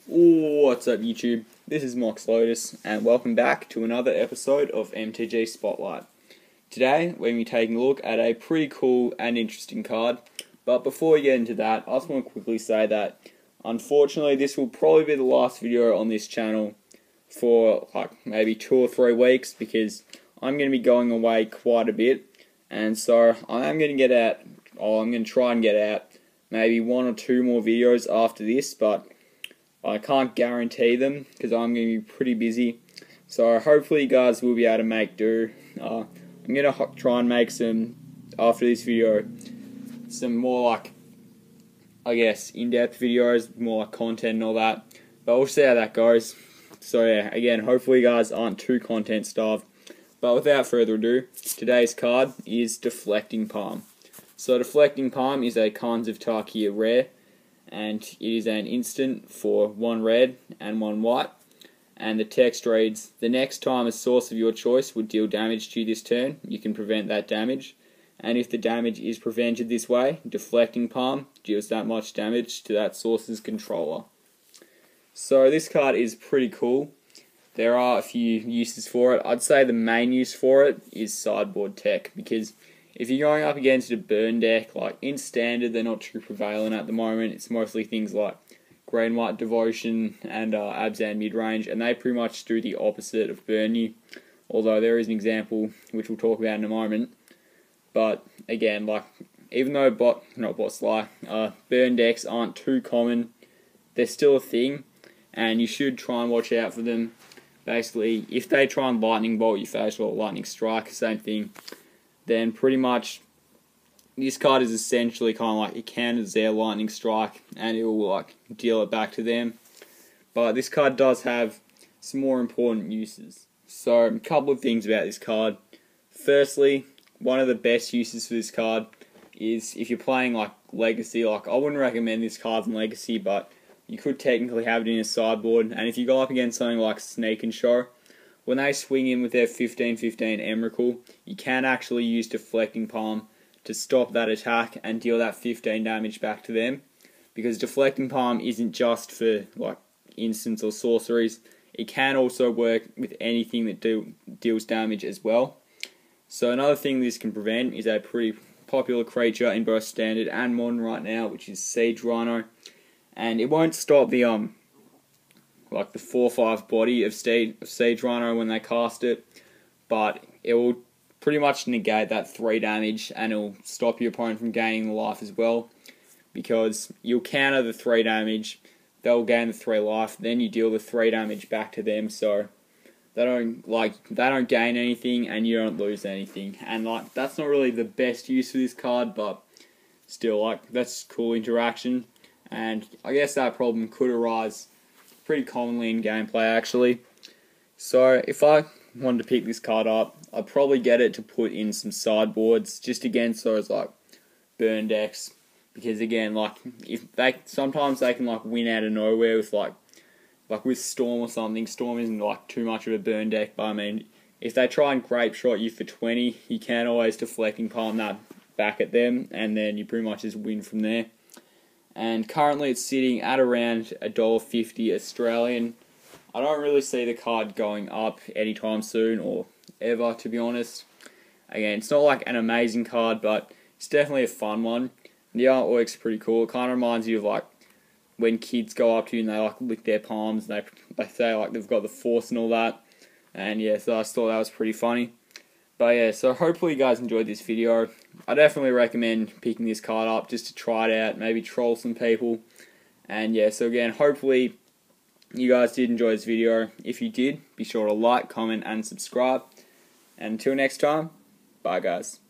What's up YouTube? This is Mox Lotus and welcome back to another episode of MTG Spotlight. Today we're going to be taking a look at a pretty cool and interesting card, but before we get into that, I just want to quickly say that unfortunately this will probably be the last video on this channel for like maybe 2 or 3 weeks because I'm going to be going away quite a bit, and so I'm going to try and get out maybe 1 or 2 more videos after this, but I can't guarantee them because I'm going to be pretty busy. So hopefully you guys will be able to make do. I'm going to try and make some, after this video, some more like, I guess, in-depth videos, more like content and all that. But we'll see how that goes. So yeah, again, hopefully you guys aren't too content starved. But without further ado, today's card is Deflecting Palm. So Deflecting Palm is a Khans of Tarkir rare, and it is an instant for 1 red and 1 white, and the text reads, the next time a source of your choice would deal damage to you this turn, you can prevent that damage, and if the damage is prevented this way, Deflecting Palm deals that much damage to that source's controller. So this card is pretty cool. There are a few uses for it. I'd say the main use for it is sideboard tech, because if you're going up against a burn deck, like in standard, they're not too prevalent at the moment. It's mostly things like Grey and White Devotion and Abzan midrange, and they pretty much do the opposite of burn you. Although there is an example which we'll talk about in a moment. But again, like even though burn decks aren't too common, they're still a thing, and you should try and watch out for them. Basically, if they try and lightning bolt your face or lightning strike, same thing, then pretty much this card is essentially kind of like it counters their lightning strike and it will like deal it back to them. But this card does have some more important uses. So a couple of things about this card. Firstly, one of the best uses for this card is if you're playing like Legacy. Like I wouldn't recommend this card in Legacy, but you could technically have it in a sideboard. And if you go up against something like Sneak and Show, when they swing in with their 15-15 Emrakul, you can actually use Deflecting Palm to stop that attack and deal that 15 damage back to them. Because Deflecting Palm isn't just for like instants or sorceries, it can also work with anything that deals damage as well. So another thing this can prevent is a pretty popular creature in both Standard and Modern right now, which is Siege Rhino. And it won't stop the like the 4/5 body of Siege Rhino when they cast it, but it will pretty much negate that 3 damage, and it will stop your opponent from gaining the life as well, because you'll counter the 3 damage, they'll gain the 3 life, then you deal the 3 damage back to them, so they don't gain anything and you don't lose anything. And like that's not really the best use for this card, but still, like that's cool interaction, and I guess that problem could arise pretty commonly in gameplay actually. So if I wanted to pick this card up, I'd probably get it to put in some sideboards just against those like burn decks, because again, like sometimes they can like win out of nowhere with like with Storm or something. Storm isn't like too much of a burn deck, but I mean if they try and grape shot you for 20, you can always Deflecting Palm that back at them, and then you pretty much just win from there. And currently it's sitting at around $1.50 Australian. I don't really see the card going up anytime soon or ever, to be honest. Again, it's not like an amazing card, but it's definitely a fun one. The artwork's pretty cool. It kind of reminds you of like when kids go up to you and they like lick their palms and they say like they've got the force and all that. And yeah, so I just thought that was pretty funny. But yeah, so hopefully you guys enjoyed this video. I definitely recommend picking this card up just to try it out, maybe troll some people. And yeah, so again, hopefully you guys did enjoy this video. If you did, be sure to like, comment and subscribe. And until next time, bye guys.